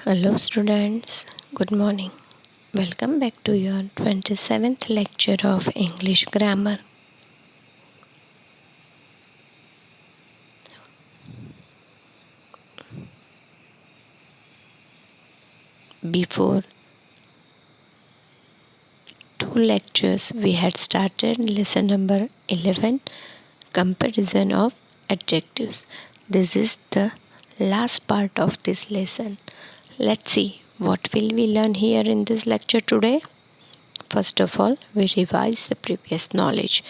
Hello students, good morning. Welcome back to your 27th lecture of English Grammar. Before two lectures we had started lesson number 11, Comparison of Adjectives. This is the last part of this lesson. Let's see what will we learn here in this lecture today. First of all, we revise the previous knowledge.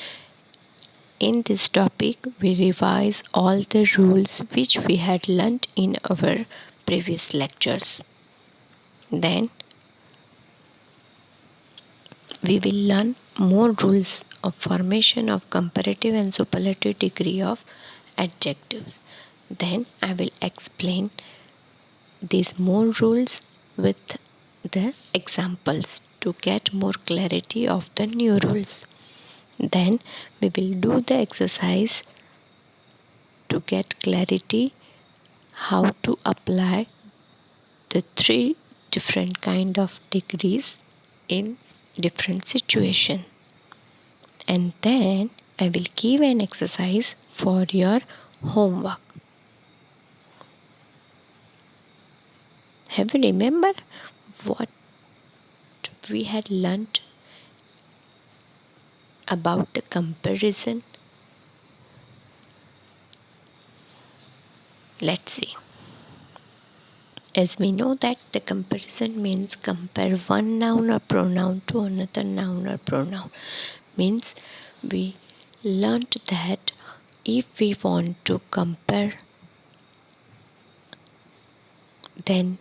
In this topic, we revise all the rules which we had learnt in our previous lectures. Then, we will learn more rules of formation of comparative and superlative degree of adjectives. Then, I will explain these more rules with the examples to get more clarity of the new rules. Then, we will do the exercise to get clarity how to apply the three different kind of degrees in different situation. And then I will give an exercise for your homework. Have you remember what we had learnt about the comparison? Let's see. As we know that the comparison means compare one noun or pronoun to another noun or pronoun. Means we learnt that if we want to compare, then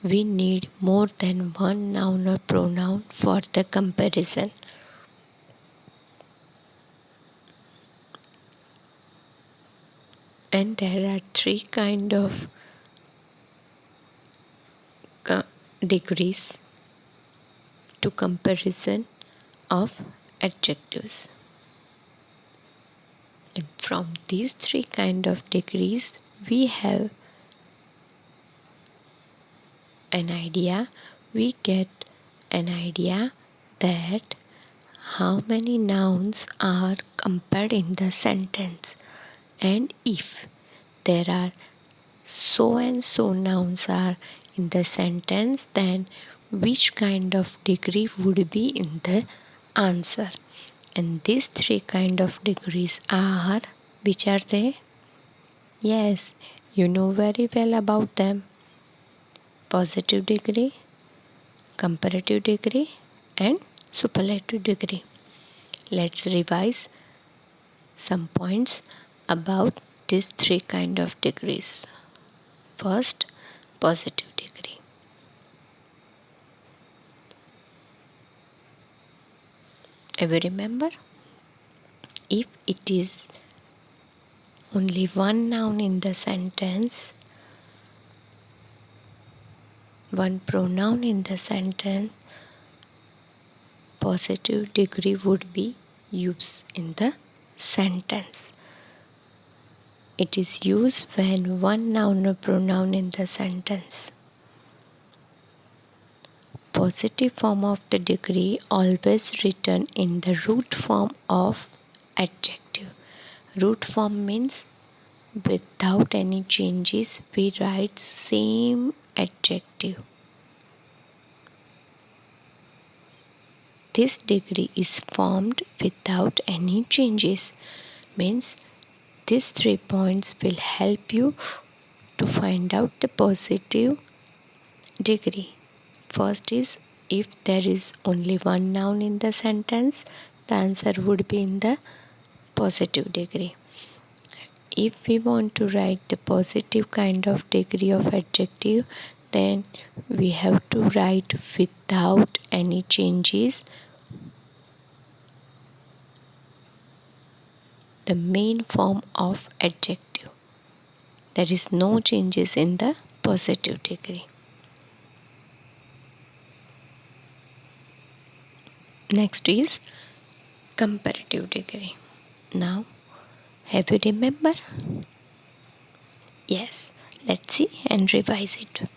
we need more than one noun or pronoun for the comparison. And there are three kind of degrees to comparison of adjectives. And from these three kind of degrees, we have an idea, we get an idea that how many nouns are compared in the sentence, and if there are so and so nouns are in the sentence, then which kind of degree would be in the answer. And these three kind of degrees are, which are they? Yes, you know very well about them. Positive degree, comparative degree, and superlative degree. Let's revise some points about these three kind of degrees. First, positive degree. Ever remember? If it is only one noun in the sentence, one pronoun in the sentence, positive degree would be used in the sentence. It is used when one noun or pronoun in the sentence. Positive form of the degree always written in the root form of adjective. Root form means without any changes we write same adjective. This degree is formed without any changes. Means these 3 points will help you to find out the positive degree. First is, if there is only one noun in the sentence, the answer would be in the positive degree. If we want to write the positive kind of degree of adjective, then we have to write without any changes the main form of adjective. There is no changes in the positive degree. Next is comparative degree. Now, have you remember? Yes, let's see and revise it.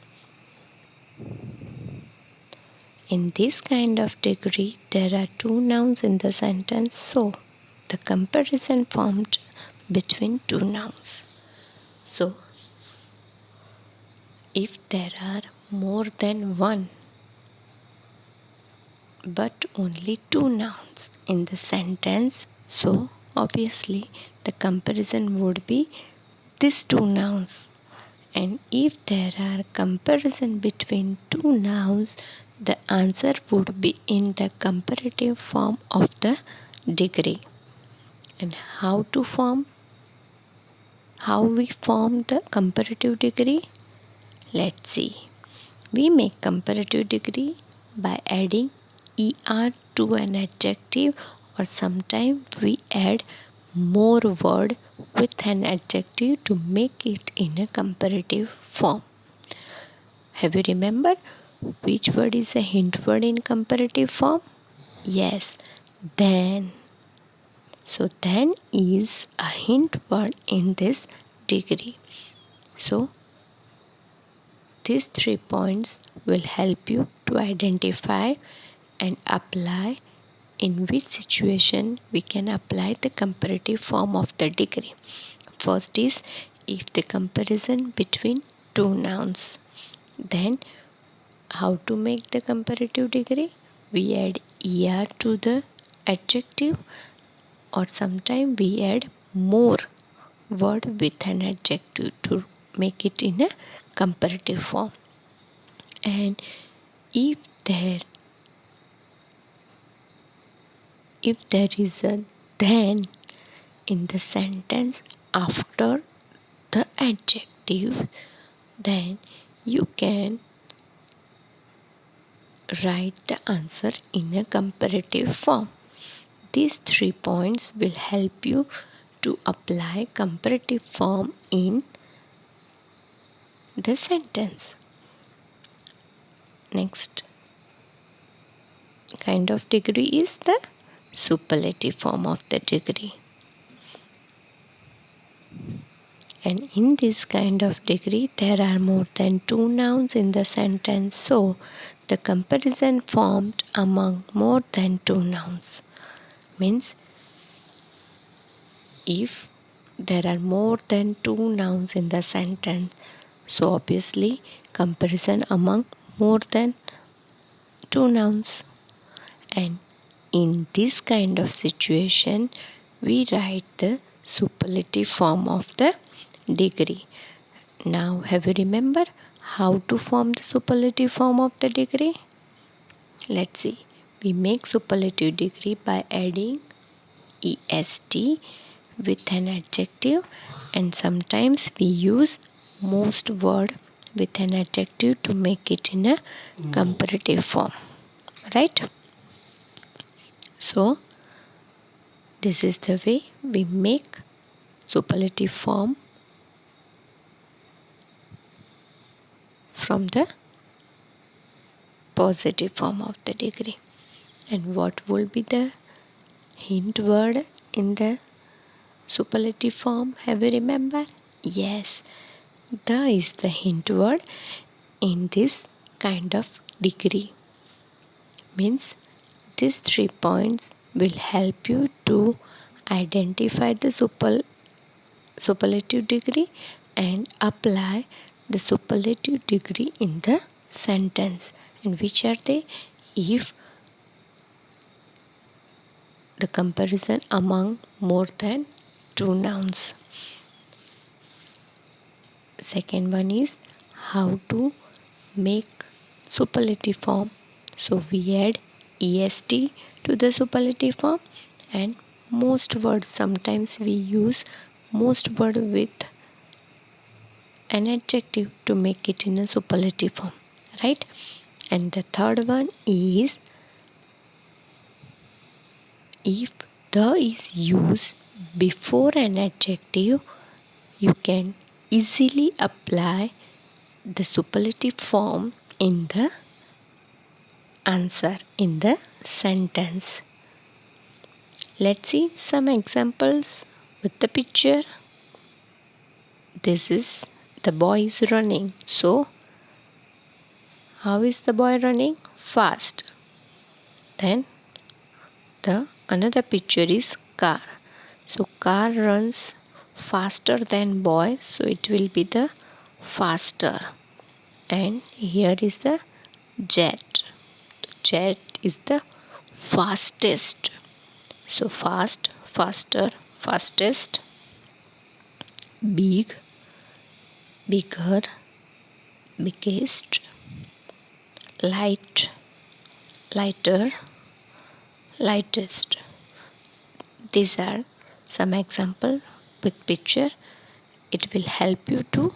in this kind of degree, there are two nouns in the sentence, so the comparison formed between two nouns. So, if there are more than one but only two nouns in the sentence, so obviously the comparison would be these two nouns. And if there are comparison between two nouns, the answer would be in the comparative form of the degree. And how we form the comparative degree? Let's see. We make comparative degree by adding er to an adjective, or sometimes we add more word with an adjective to make it in a comparative form. Have you remembered which word is a hint word in comparative form? Yes, than. So than is a hint word in this degree. So these 3 points will help you to identify and apply in which situation we can apply the comparative form of the degree. First is if the comparison between two nouns. Then how to make the comparative degree? We add er to the adjective, or sometimes we add more word with an adjective to make it in a comparative form. And if there is a then in the sentence after the adjective, then you can write the answer in a comparative form. These 3 points will help you to apply comparative form in the sentence. Next kind of degree is the superlative form of the degree. And in this kind of degree, there are more than two nouns in the sentence, so the comparison formed among more than two nouns means if there are more than two nouns in the sentence, so obviously comparison among more than two nouns. And in this kind of situation, we write the superlative form of the degree. Now, have you remember how to form the superlative form of the degree? Let's see. We make superlative degree by adding est with an adjective, and sometimes we use most word with an adjective to make it in a comparative form, right? So this is the way we make superlative form from the positive form of the degree. And what will be the hint word in the superlative form? Have you remembered? Yes, the is the hint word in this kind of degree. Means these 3 points will help you to identify the superlative degree and apply the superlative degree in the sentence. And which are they? If the comparison among more than two nouns. Second one is how to make superlative form. So we add est to the superlative form, and most words, sometimes we use most word with an adjective to make it in a superlative form, right? And the third one is if the is used before an adjective, you can easily apply the superlative form in the answer, in the sentence. Let's see some examples with the picture. This is the boy is running. So how is the boy running? fast. Then the another picture is car. So car runs faster than boy, so it will be the faster. And here is the jet. Jet is the fastest. So fast, faster, fastest. Big, bigger, biggest. Light, lighter, lightest. These are some example with picture. It will help you to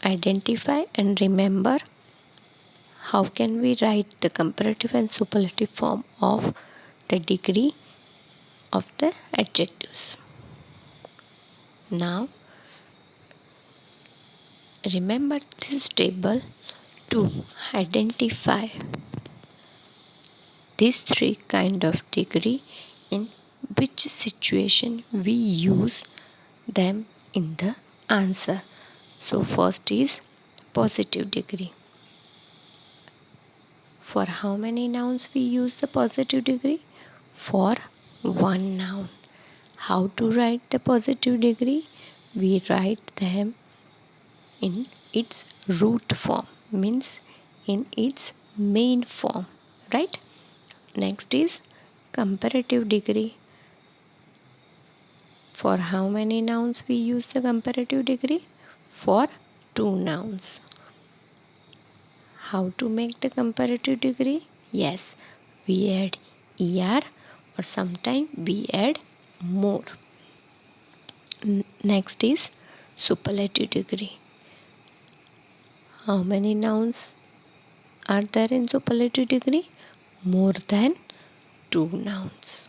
identify and remember how can we write the comparative and superlative form of the degree of the adjectives. Now remember this table to identify these three kind of degree, in which situation we use them in the answer. So first is positive degree. For how many nouns we use the positive degree? For one noun. How to write the positive degree? We write them in its root form, means in its main form, right? Next is comparative degree. For how many nouns we use the comparative degree? For two nouns. How to make the comparative degree? Yes, we add er, or sometimes we add more. Next is superlative degree. How many nouns are there in superlative degree? More than two nouns.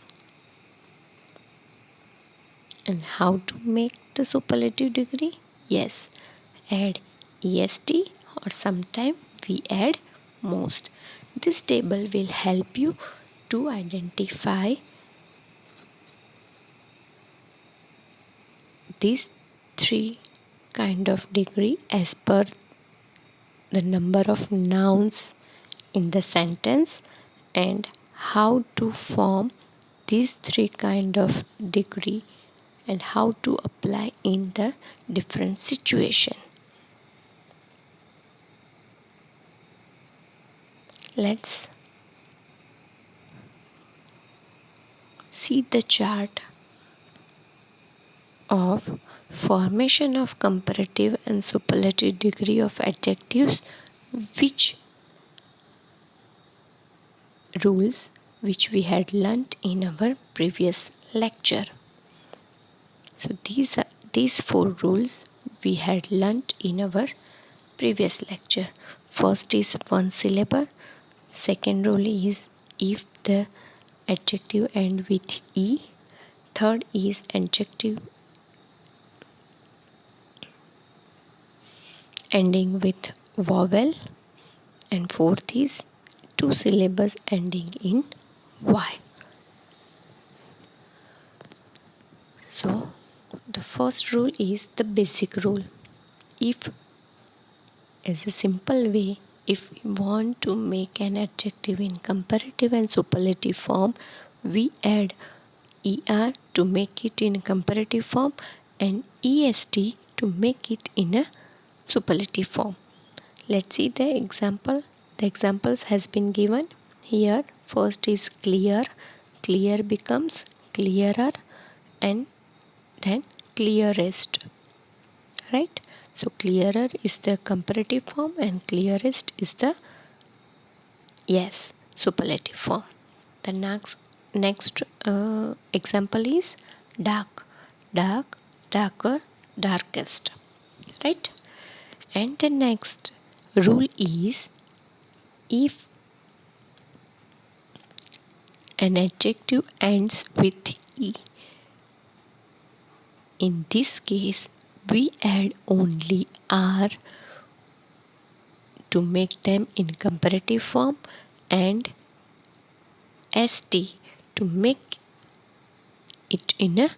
And how to make the superlative degree? Yes, add est, or sometimes we add most. This table will help you to identify these three kind of degree as per the number of nouns in the sentence, and how to form these three kind of degree and how to apply in the different situation. Let's see the chart of formation of comparative and superlative degree of adjectives, which rules which we had learnt in our previous lecture. So these four rules we had learnt in our previous lecture. First is one syllable. Second rule is if the adjective end with e. Third is adjective ending with vowel, and fourth is two syllables ending in y. So the first rule is the basic rule. If, as a simple way, if we want to make an adjective in comparative and superlative form, we add er to make it in comparative form and est to make it in a superlative form. Let's see the example. The examples has been given here. First is clear. Clear becomes clearer, and then clearest, right? So clearer is the comparative form and clearest is the superlative form. The next example is dark. Dark, darker, darkest, right? And the next rule is if an adjective ends with e, in this case we add only r to make them in comparative form and st to make it in a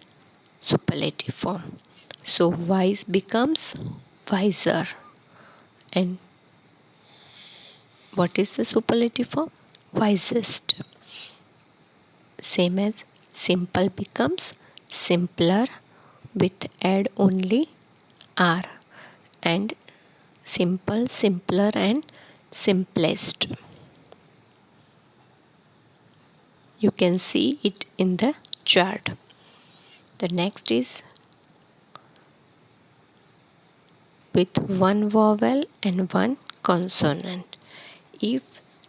superlative form. So wise becomes wiser, and what is the superlative form? Wisest. Same as simple becomes simpler with add only R, and simple, simpler, and simplest. You can see it in the chart. The next is with one vowel and one consonant. If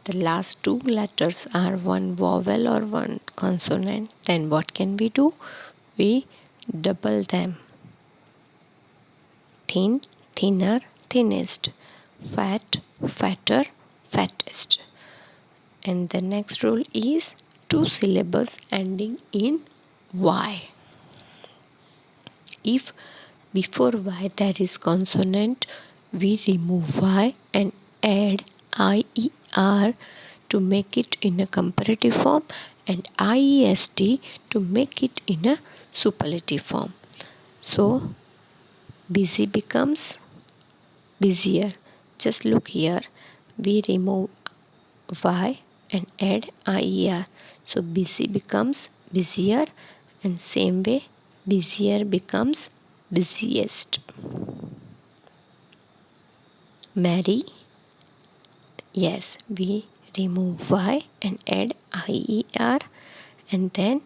the last two letters are one vowel or one consonant, then what can we do? We double them. Thin, thinner, thinnest. Fat, fatter, fattest. And the next rule is two syllables ending in Y. If before Y there is consonant, we remove Y and add IER to make it in a comparative form and IEST to make it in a superlative form. So busy becomes busier. Just look here. We remove Y and add IER. So busy becomes busier, and same way busier becomes busiest. Marry, yes, we remove Y and add IER, and then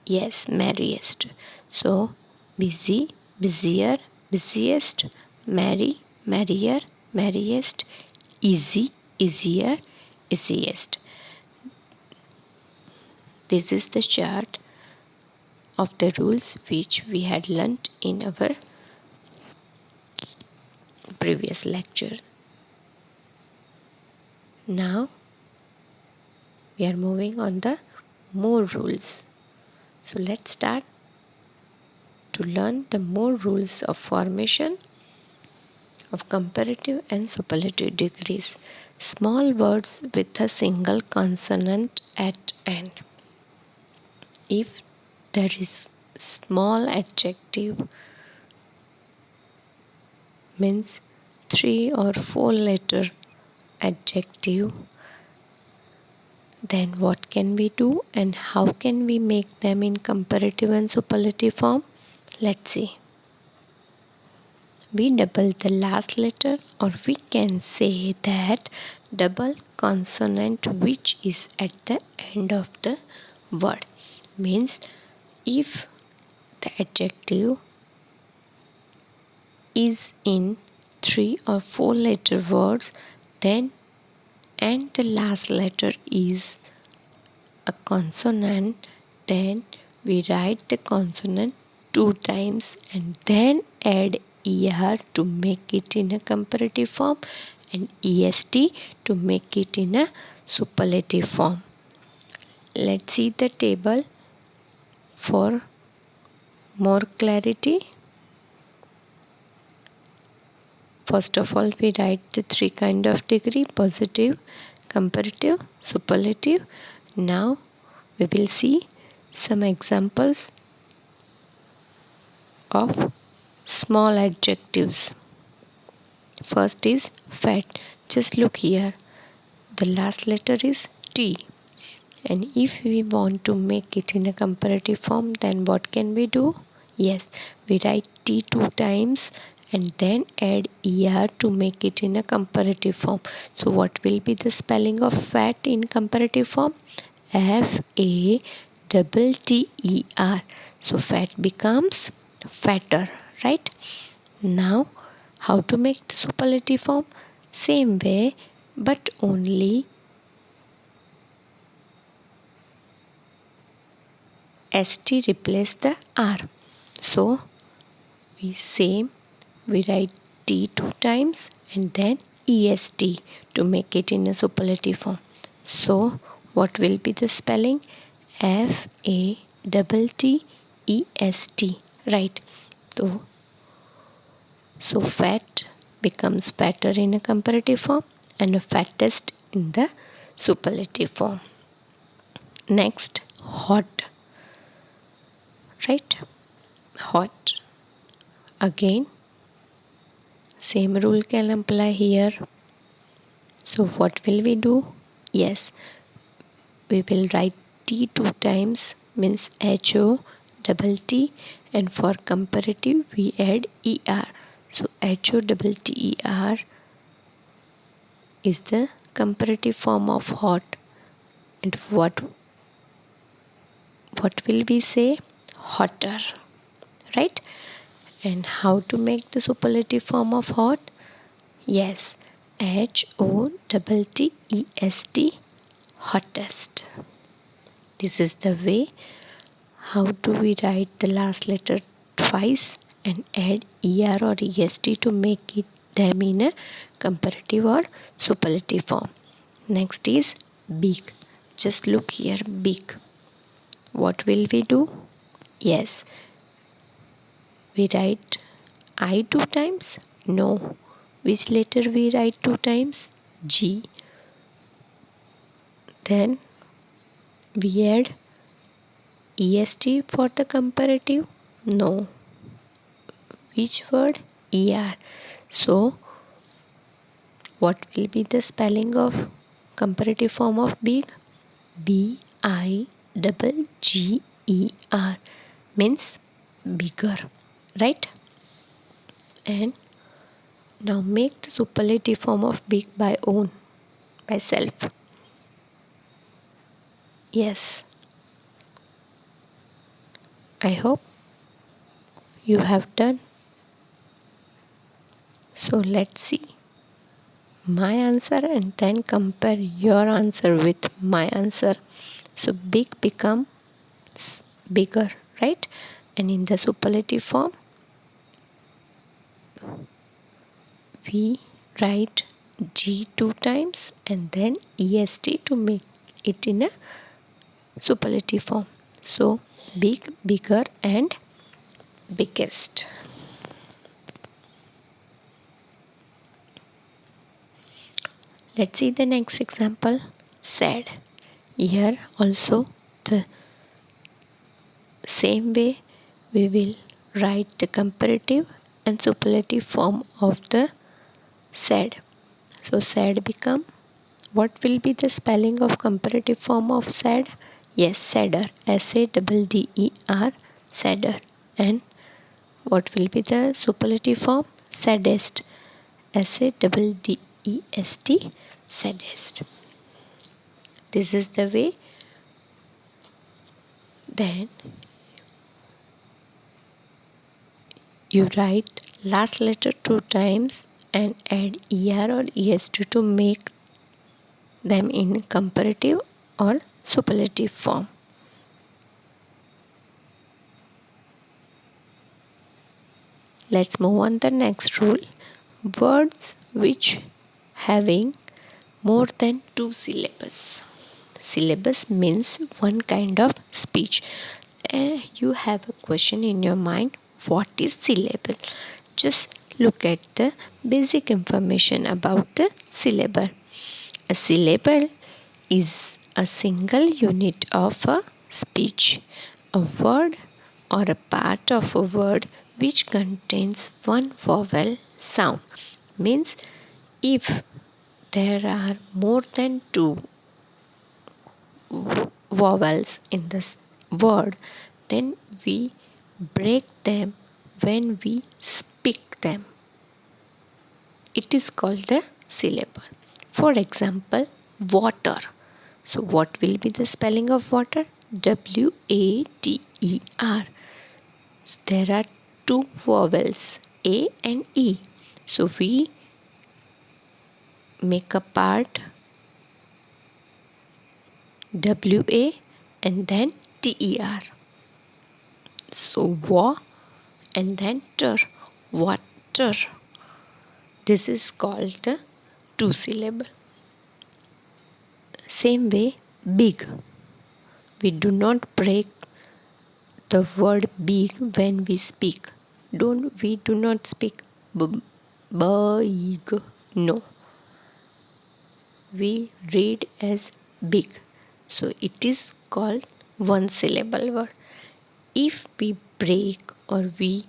yes, merriest. So busy, busier, busiest, merry, merrier, merriest, easy, easier, easiest. This is the chart of the rules which we had learnt in our previous lecture. Now we are moving on the more rules. So let's start to learn the more rules of formation of comparative and superlative degrees. Small words with a single consonant at end. If there is small adjective, means 3 or 4 letter adjective, then what can we do and how can we make them in comparative and superlative form? Let's see. We double the last letter, or we can say that double consonant which is at the end of the word. Means if the adjective is in 3 or 4 letter words, then and the last letter is a consonant, then we write the consonant 2 times and then add ER to make it in a comparative form and EST to make it in a superlative form. Let's see the table for more clarity. First of all, we write the 3 kind of degree: positive, comparative, superlative. Now we will see some examples of small adjectives. First is fat. Just look here. The last letter is T. And if we want to make it in a comparative form, then what can we do? Yes, we write T 2 times and then add ER to make it in a comparative form. So what will be the spelling of fat in comparative form? FATTER. So fat becomes fatter, right? Now how to make the superlative form? Same way, but only ST replace the R. So we write T 2 times and then EST to make it in a superlative form. So what will be the spelling? FATTEST, right? So fat becomes fatter in a comparative form and fattest in the superlative form. Next, hot, right? Hot. Again, same rule can apply here. So what will we do? Yes, we will write T two times, means HO double T, and for comparative we add ER. So HO double TER is the comparative form of hot. And what will we say? Hotter, right? And how to make the superlative form of hot? Yes, HOTTEST, hottest. This is the way. How do we write the last letter twice and add ER or EST to make it them in a comparative or superlative form? Next is big. Just look here, big. What will we do? Yes, we write I two times? No. Which letter we write two times? G. Then we add EST for the comparative? No. Which word? ER. So, what will be the spelling of comparative form of big? BIGGER, means bigger, right? And now make the superlative form of big by self. Yes, I hope you have done. So let's see my answer and then compare your answer with my answer. So big becomes bigger, right? And in the superlative form, we write G two times and then EST to make it in a superlative form. So big, bigger, and biggest. Let's see the next example. Sad. Here also the same way we will write the comparative and superlative form of the sad. So sad become, what will be the spelling of comparative form of sad? Yes, sadder. SADDER, sadder. And what will be the superlative form? Saddest. SADDEST, saddest. This is the way. Then you write last letter two times and add ER or EST to make them in comparative or superlative form. Let's move on the next rule. Words which having more than two syllables. Syllabus means one kind of speech. You have a question in your mind, what is syllable? Just look at the basic information about the syllable. A syllable is a single unit of a speech, a word or a part of a word which contains one vowel sound. Means if there are more than two vowels in this word, then we break them when we speak them. It is called the syllable. For example, water. So what will be the spelling of water? WATER. So there are two vowels, A and E. So we make a part WA and then TER. So wa and then ter, water. This is called the two syllable. Same way, big. We do not break the word big when we speak. We do not speak big. No. We read as big. So it is called one syllable word. If we break or we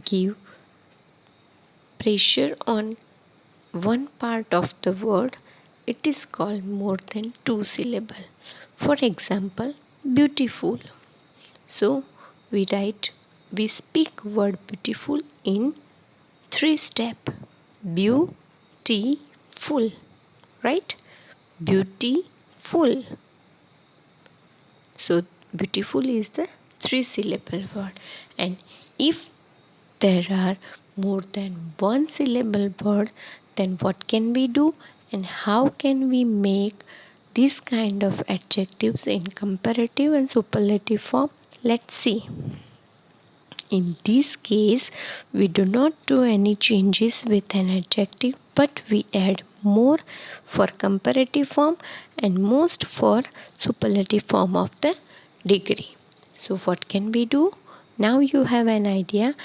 give pressure on one part of the word, it is called more than two syllables. For example, beautiful. So we speak word beautiful in three steps. Beautiful, right? Beautiful. So beautiful is the three syllable word, and if there are more than one syllable word, then what can we do and how can we make this kind of adjectives in comparative and superlative form? Let's see. In this case, we do not do any changes with an adjective, but we add more for comparative form and most for superlative form of the degree. So what can we do? Now you have an idea.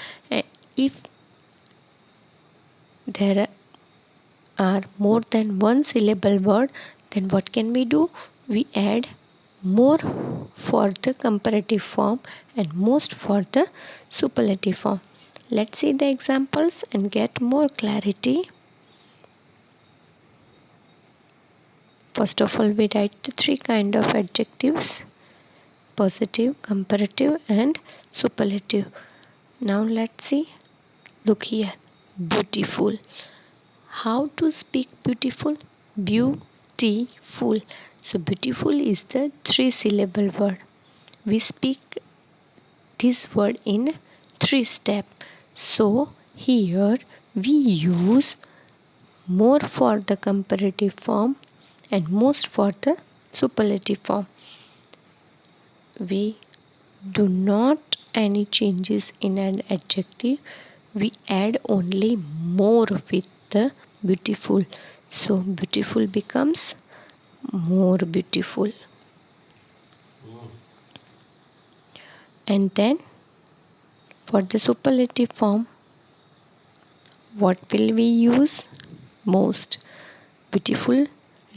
If there are more than one syllable word, then what can we do? We add more for the comparative form and most for the superlative form. Let's see the examples and get more clarity. First of all, we write the three kind of adjectives: positive, comparative and superlative. Now let's see. Look here. Beautiful. How to speak beautiful? Beautiful. So beautiful is the three syllable word. We speak this word in three steps. So here we use more for the comparative form and most for the superlative form. We do not any changes in an adjective. We add only more with the beautiful. So beautiful becomes more beautiful. And then for the superlative form, what will we use? Most. Beautiful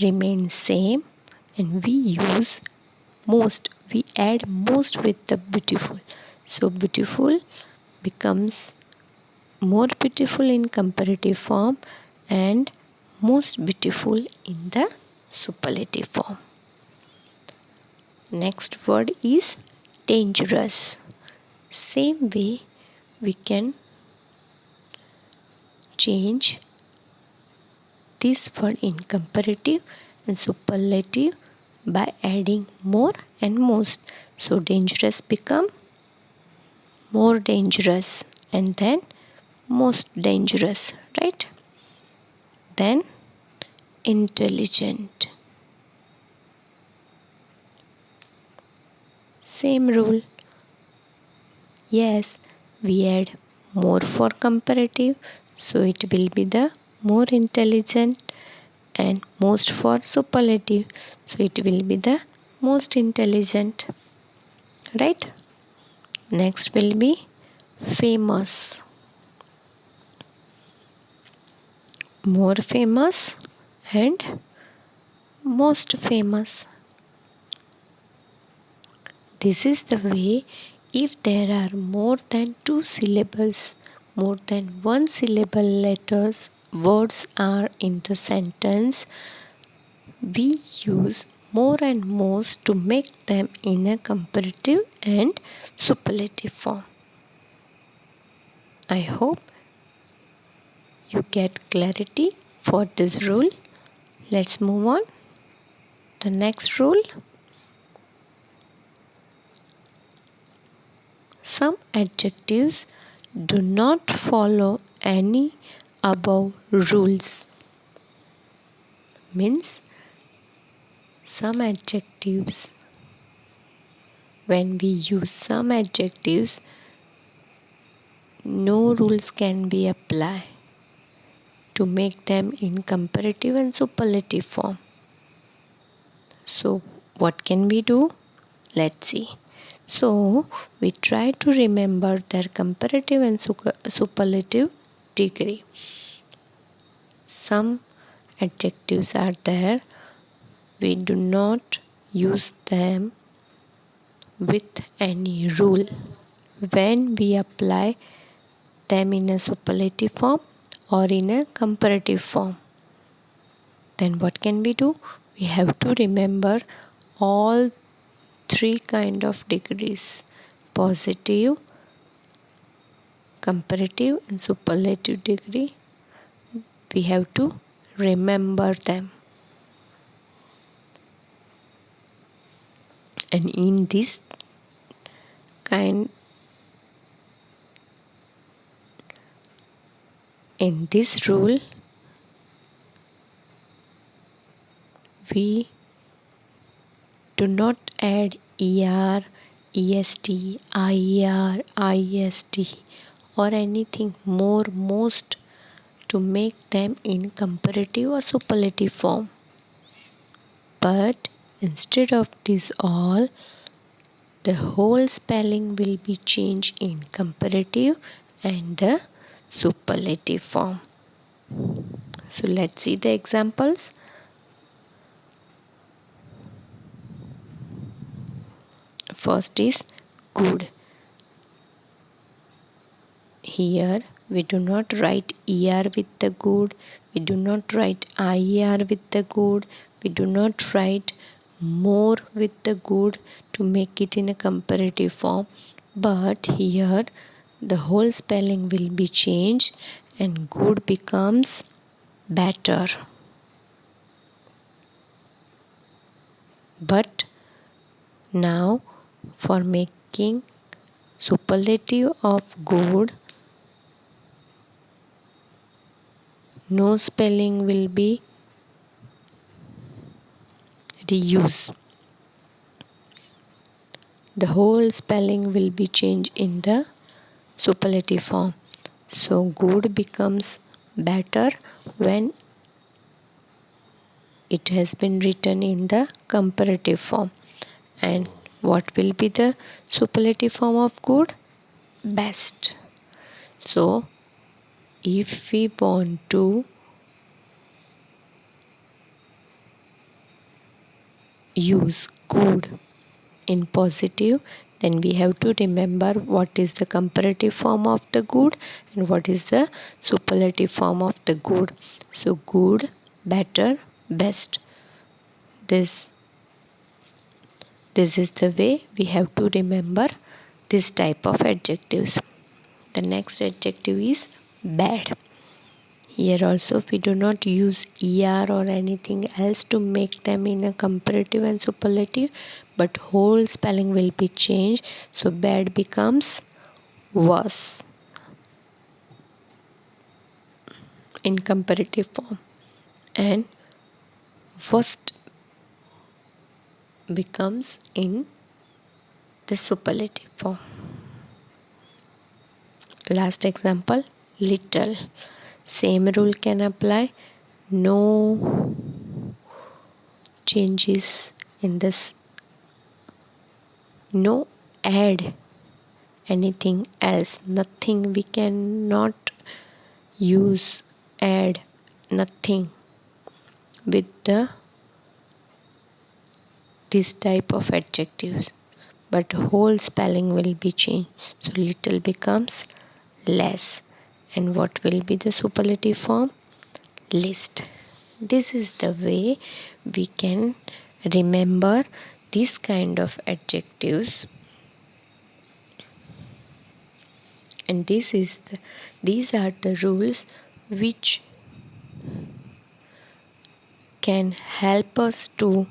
remains same and we use most. We add most with the beautiful. So beautiful becomes more beautiful in comparative form and most beautiful in the superlative form. Next word is dangerous. Same way we can change this word in comparative and superlative by adding more and most. So dangerous become more dangerous and then most dangerous, right? Then intelligent. Same rule. Yes, we add more for comparative, so it will be the more intelligent, and most for superlative, so it will be the most intelligent, right? Next will be famous. More famous and most famous. This is the way if there are more than two syllables, more than one syllable letters, words are in the sentence, we use more and most to make them in a comparative and superlative form. I hope you get clarity for this rule. Let's move on. The next rule. Some adjectives do not follow any above rules. Means some adjectives, when we use some adjectives, no rules can be applied to make them in comparative and superlative form. So what can we do? Let's see. So we try to remember their comparative and superlative degree. Some adjectives are there, we do not use them with any rule when we apply them in a superlative form or in a comparative form. Then what can we do? We have to remember all three kind of degrees: positive, comparative and superlative degree. We have to remember them. And in this kind in this rule, we do not add er, est, ier, ist or anything more most to make them in comparative or superlative form. But instead of this all, the whole spelling will be changed in comparative and the superlative form. So let's see the examples. First is good. Here we do not write er with the good, we do not write ier with the good, we do not write more with the good to make it in a comparative form, but here the whole spelling will be changed and good becomes better. But now for making superlative of good, no spelling will be reused. The whole spelling will be changed in the superlative form. So good becomes better when it has been written in the comparative form. And what will be the superlative form of good? Best. So if we want to use good in positive, then we have to remember what is the comparative form of the good and what is the superlative form of the good. So good, better, best. This is the way we have to remember this type of adjectives. The next adjective is bad. Here also we do not use er or anything else to make them in a comparative and superlative, but whole spelling will be changed. So bad becomes worse in comparative form and worst becomes in the superlative form. Last example, little. Same rule can apply. No changes in this. No add anything else. Nothing. We cannot use add nothing with this type of adjectives. But whole spelling will be changed. So little becomes less. And what will be the superlative form? List. This is the way we can remember this kind of adjectives, and these are the rules which can help us to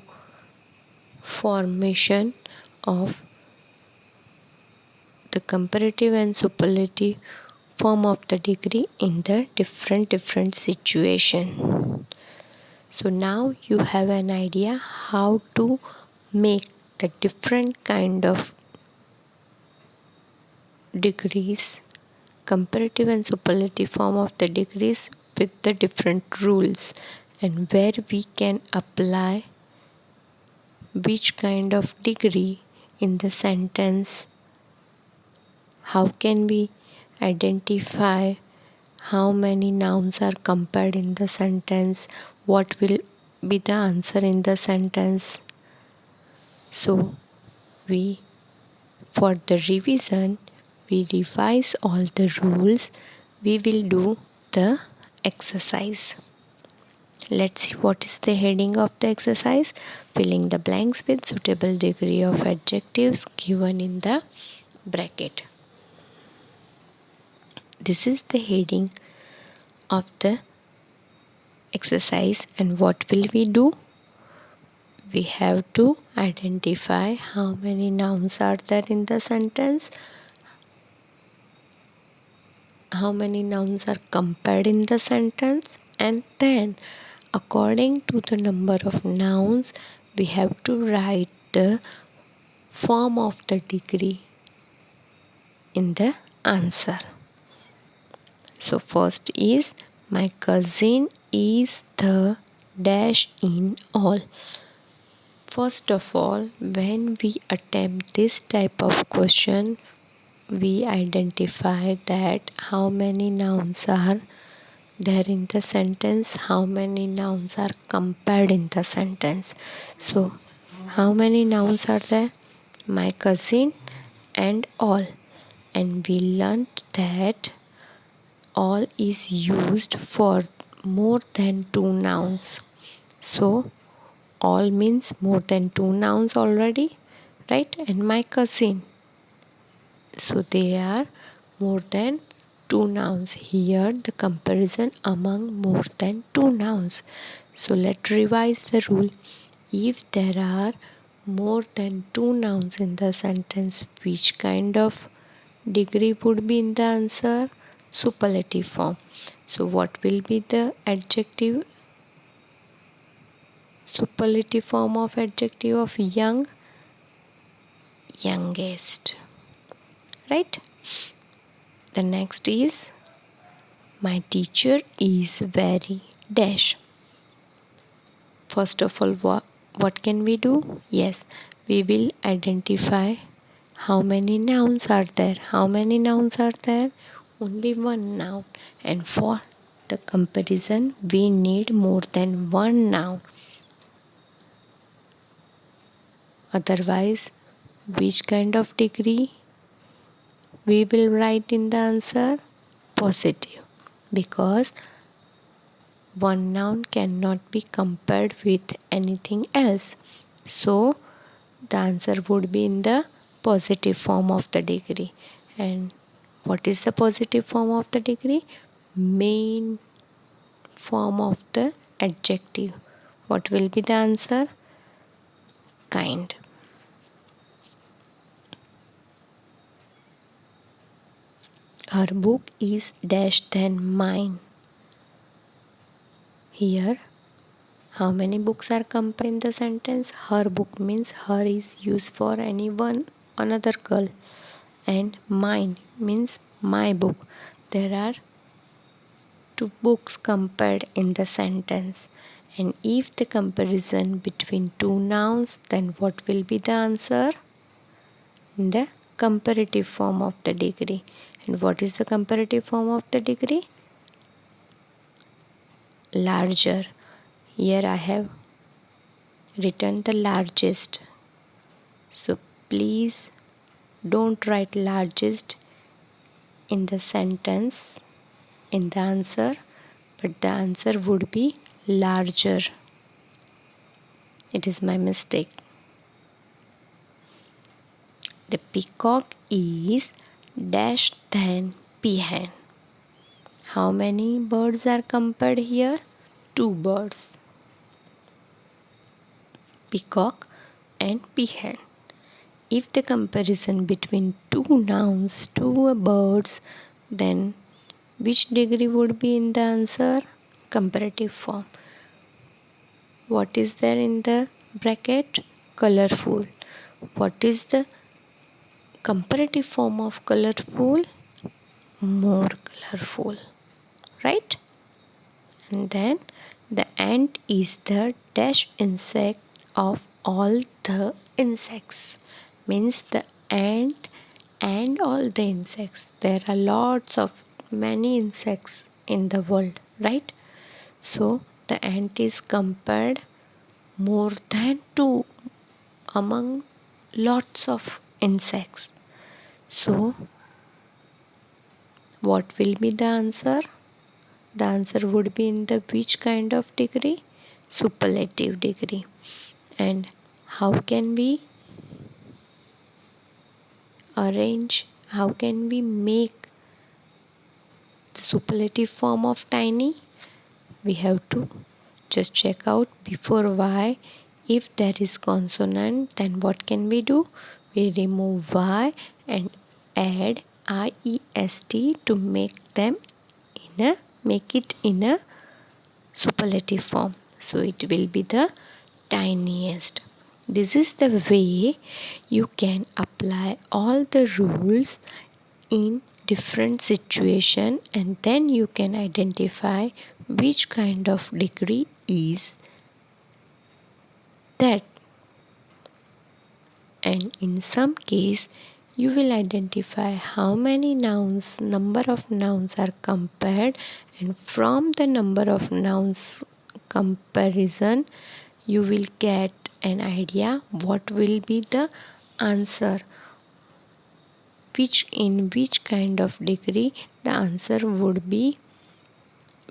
formation of the comparative and superlative form of the degree in the different situation. So now you have an idea how to make the different kind of degrees, comparative and superlative form of the degrees with the different rules, and where we can apply which kind of degree in the sentence. How can we identify how many nouns are compared in the sentence? What will be the answer in the sentence? So for the revision, we revise all the rules. We will do the exercise. Let's see what is the heading of the exercise. Filling the blanks with suitable degree of adjectives given in the bracket. This is the heading of the exercise, and what will we do? We have to identify how many nouns are there in the sentence, how many nouns are compared in the sentence, and then according to the number of nouns we have to write the form of the degree in the answer. So first is, my cousin is the dash in all. First of all, when we attempt this type of question, we identify that how many nouns are there in the sentence, how many nouns are compared in the sentence. So how many nouns are there? My cousin and all. And we learned that all is used for more than two nouns. So all means more than two nouns already, right? And my cousin, so they are more than two nouns. Here the comparison among more than two nouns. So let's revise the rule. If there are more than two nouns in the sentence, which kind of degree would be in the answer? Superlative form. So what will be the adjective? Superlative form of adjective of young? Youngest. Right? The next is, my teacher is very dash. First of all, what can we do? Yes, we will identify how many nouns are there. How many nouns are there? Only one noun. And for the comparison, we need more than one noun. Otherwise, which kind of degree we will write in the answer? Positive. Because one noun cannot be compared with anything else. So the answer would be in the positive form of the degree. And what is the positive form of the degree? Main form of the adjective. What will be the answer? Kind. Her book is dash than mine. Here, how many books are compared in the sentence? Her book means her is used for anyone, another girl. And mine means my book. There are two books compared in the sentence. And if the comparison between two nouns, then what will be the answer? In the comparative form of the degree. And what is the comparative form of the degree? Larger. Here I have written the largest. So please don't write largest in the sentence, in the answer, but the answer would be larger. It is my mistake. The peacock is dash than peahen. How many birds are compared here? Two birds. Peacock and peahen. If the comparison between two nouns, two birds, then which degree would be in the answer? Comparative form. What is there in the bracket? Colorful. What is the comparative form of colorful? More colorful. Right? And then the ant is the dash insect of all the insects. Means the ant and all the insects. There are lots of many insects in the world, right? So the ant is compared more than two among lots of insects. So what will be the answer? the answer would be in the which kind of degree? Superlative degree. And how can we how can we make the superlative form of tiny? We have to just check out before y. If there is consonant, then what can we do? We remove y and add iest to make it in a superlative form. So it will be the tiniest. This is the way you can apply all the rules in different situation, and then you can identify which kind of degree is that. And in some case you will identify how many number of nouns are compared, and from the number of nouns comparison you will get an idea what will be the answer, which kind of degree the answer would be.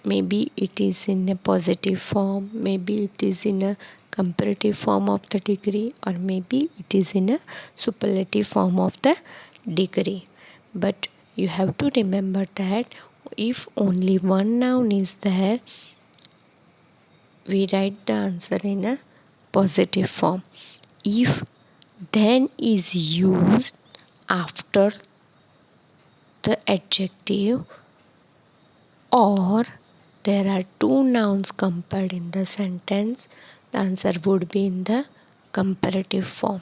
Maybe it is in a positive form, maybe it is in a comparative form of the degree, or maybe it is in a superlative form of the degree. But you have to remember that if only one noun is there, we write the answer in a positive form. If then is used after the adjective, or there are two nouns compared in the sentence, the answer would be in the comparative form.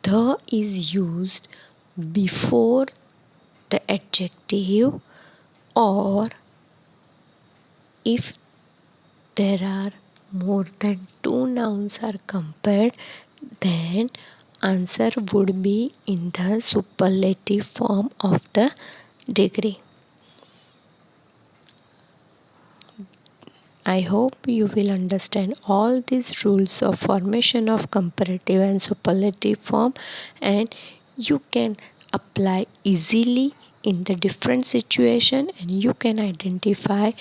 The is used before the adjective, or if there are more than two nouns are compared, then answer would be in the superlative form of the degree. I hope you will understand all these rules of formation of comparative and superlative form, and you can apply easily in the different situation, and you can identify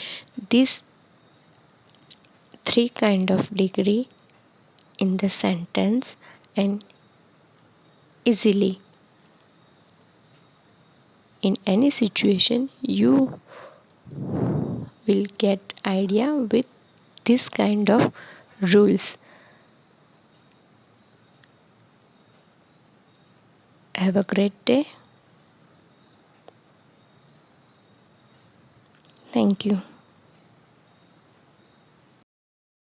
these three kind of degree in the sentence, and easily in any situation you will get idea with this kind of rules. Have a great day. Thank you.